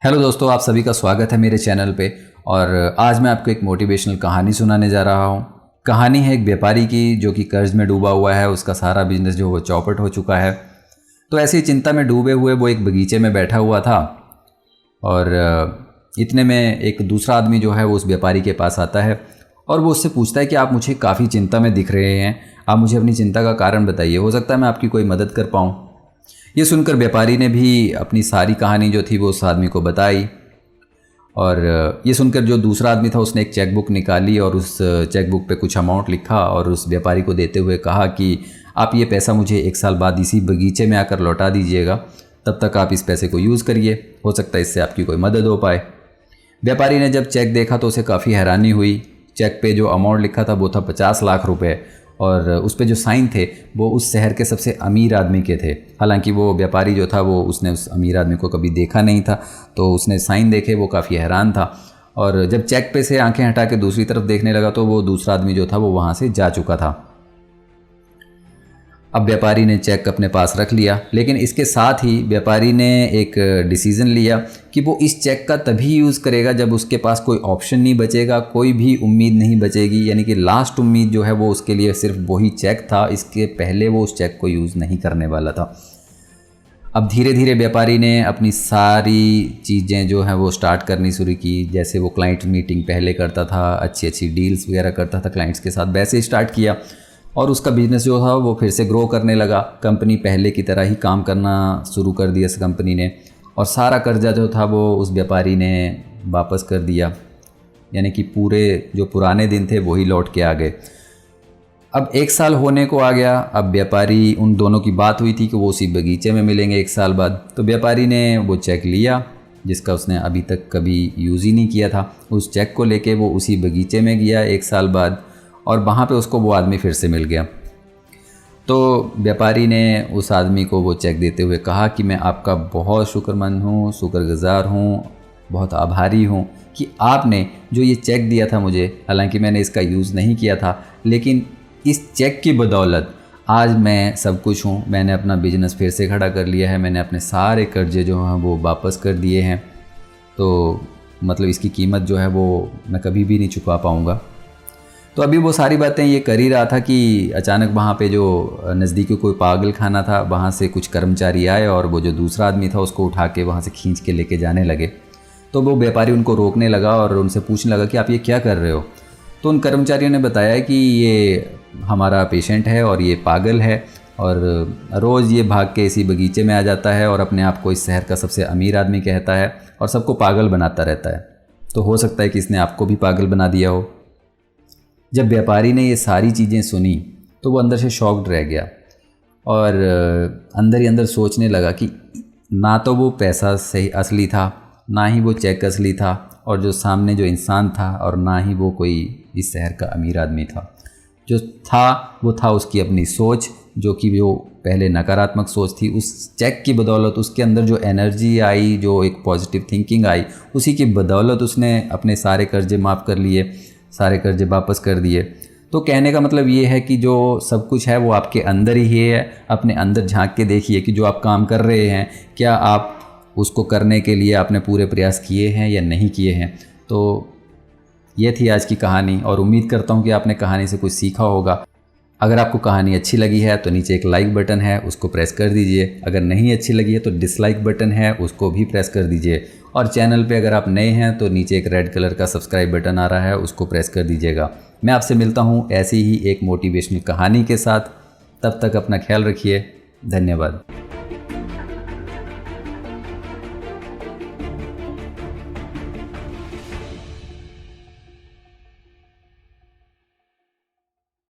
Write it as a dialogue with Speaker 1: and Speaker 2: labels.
Speaker 1: Hello दोस्तों, आप सभी का स्वागत है मेरे चैनल पे। और आज मैं आपको एक मोटिवेशनल कहानी सुनाने जा रहा हूँ। कहानी है एक व्यापारी की जो कि कर्ज में डूबा हुआ है। उसका सारा बिजनेस जो वो चौपट हो चुका है। तो ऐसी चिंता में डूबे हुए वो एक बगीचे में बैठा हुआ था और इतने में एक दूसरा आदमी जो है वो उस व्यापारी के पास आता है और वो उससे पूछता है कि आप मुझे काफ़ी चिंता में दिख रहे हैं, आप मुझे अपनी चिंता का कारण बताइए, हो सकता है मैं आपकी कोई मदद कर पाऊँ। ये सुनकर व्यापारी ने भी अपनी सारी कहानी जो थी वो उस आदमी को बताई। और ये सुनकर जो दूसरा आदमी था उसने एक चेकबुक निकाली और उस चेकबुक पे कुछ अमाउंट लिखा और उस व्यापारी को देते हुए कहा कि आप ये पैसा मुझे 1 साल बाद इसी बगीचे में आकर लौटा दीजिएगा, तब तक आप इस पैसे को यूज़ करिए, हो सकता है इससे आपकी कोई मदद हो पाए। व्यापारी ने जब चेक देखा तो उसे काफ़ी हैरानी हुई। चेक पे जो अमाउंट लिखा था वो था 50 लाख रुपए और उस पे जो साइन थे वो उस शहर के सबसे अमीर आदमी के थे। हालांकि वो व्यापारी जो था वो उसने उस अमीर आदमी को कभी देखा नहीं था, तो उसने साइन देखे वो काफ़ी हैरान था। और जब चेक पे से आंखें हटा के दूसरी तरफ देखने लगा तो वो दूसरा आदमी जो था वो वहाँ से जा चुका था। अब व्यापारी ने चेक अपने पास रख लिया, लेकिन इसके साथ ही व्यापारी ने एक डिसीज़न लिया कि वो इस चेक का तभी यूज़ करेगा जब उसके पास कोई ऑप्शन नहीं बचेगा, कोई भी उम्मीद नहीं बचेगी। यानी कि लास्ट उम्मीद जो है वो उसके लिए सिर्फ वही चेक था, इसके पहले वो उस चेक को यूज़ नहीं करने वाला था। अब धीरे धीरे व्यापारी ने अपनी सारी चीज़ें जो हैं वो स्टार्ट करनी शुरू की। जैसे वो क्लाइंट मीटिंग पहले करता था, अच्छी अच्छी डील्स वगैरह करता था क्लाइंट्स के साथ, वैसे स्टार्ट किया और उसका बिज़नेस जो था वो फिर से ग्रो करने लगा। कंपनी पहले की तरह ही काम करना शुरू कर दिया इस कंपनी ने और सारा कर्जा जो था वो उस व्यापारी ने वापस कर दिया। यानी कि पूरे जो पुराने दिन थे वही लौट के आ गए। अब 1 साल होने को आ गया। अब व्यापारी, उन दोनों की बात हुई थी कि वो उसी बगीचे में मिलेंगे 1 साल बाद। तो व्यापारी ने वो चेक लिया जिसका उसने अभी तक कभी यूज़ ही नहीं किया था। उस चेक को लेके वो उसी बगीचे में गया 1 साल बाद और वहाँ पे उसको वो आदमी फिर से मिल गया। तो व्यापारी ने उस आदमी को वो चेक देते हुए कहा कि मैं आपका बहुत शुक्रमंद हूँ, शुक्रगुज़ार हूँ, बहुत आभारी हूँ कि आपने जो ये चेक दिया था मुझे, हालांकि मैंने इसका यूज़ नहीं किया था, लेकिन इस चेक की बदौलत आज मैं सब कुछ हूँ। मैंने अपना बिजनेस फिर से खड़ा कर लिया है, मैंने अपने सारे कर्जे जो हैं वो वापस कर दिए हैं। तो मतलब इसकी कीमत जो है वो मैं कभी भी नहीं चुका पाऊँगा। तो अभी वो सारी बातें ये कर ही रहा था कि अचानक वहाँ पे जो नज़दीकी कोई पागल खाना था वहाँ से कुछ कर्मचारी आए और वो जो दूसरा आदमी था उसको उठा के वहाँ से खींच के लेके जाने लगे। तो वो व्यापारी उनको रोकने लगा और उनसे पूछने लगा कि आप ये क्या कर रहे हो। तो उन कर्मचारियों ने बताया कि ये हमारा पेशेंट है और ये पागल है और रोज़ ये भाग के इसी बगीचे में आ जाता है और अपने आप को इस शहर का सबसे अमीर आदमी कहता है और सबको पागल बनाता रहता है। तो हो सकता है कि इसने आपको भी पागल बना दिया हो। जब व्यापारी ने ये सारी चीज़ें सुनी तो वो अंदर से शॉक्ड रह गया और अंदर ही अंदर सोचने लगा कि ना तो वो पैसा सही असली था, ना ही वो चेक असली था, और जो सामने जो इंसान था और ना ही वो कोई इस शहर का अमीर आदमी था। जो था वो था उसकी अपनी सोच, जो कि वो पहले नकारात्मक सोच थी। उस चेक की बदौलत उसके अंदर जो एनर्जी आई, जो एक पॉजिटिव थिंकिंग आई, उसी की बदौलत उसने अपने सारे कर्जे माफ़ कर लिए, सारे कर्जे वापस कर दिए। तो कहने का मतलब ये है कि जो सब कुछ है वो आपके अंदर ही है। अपने अंदर झांक के देखिए कि जो आप काम कर रहे हैं क्या आप उसको करने के लिए आपने पूरे प्रयास किए हैं या नहीं किए हैं। तो ये थी आज की कहानी और उम्मीद करता हूँ कि आपने कहानी से कुछ सीखा होगा। अगर आपको कहानी अच्छी लगी है तो नीचे एक लाइक बटन है, उसको प्रेस कर दीजिए। अगर नहीं अच्छी लगी है तो डिसलाइक बटन है, उसको भी प्रेस कर दीजिए। और चैनल पे अगर आप नए हैं तो नीचे एक रेड कलर का सब्सक्राइब बटन आ रहा है, उसको प्रेस कर दीजिएगा। मैं आपसे मिलता हूँ ऐसी ही एक मोटिवेशनल कहानी के साथ। तब तक अपना ख्याल रखिए। धन्यवाद।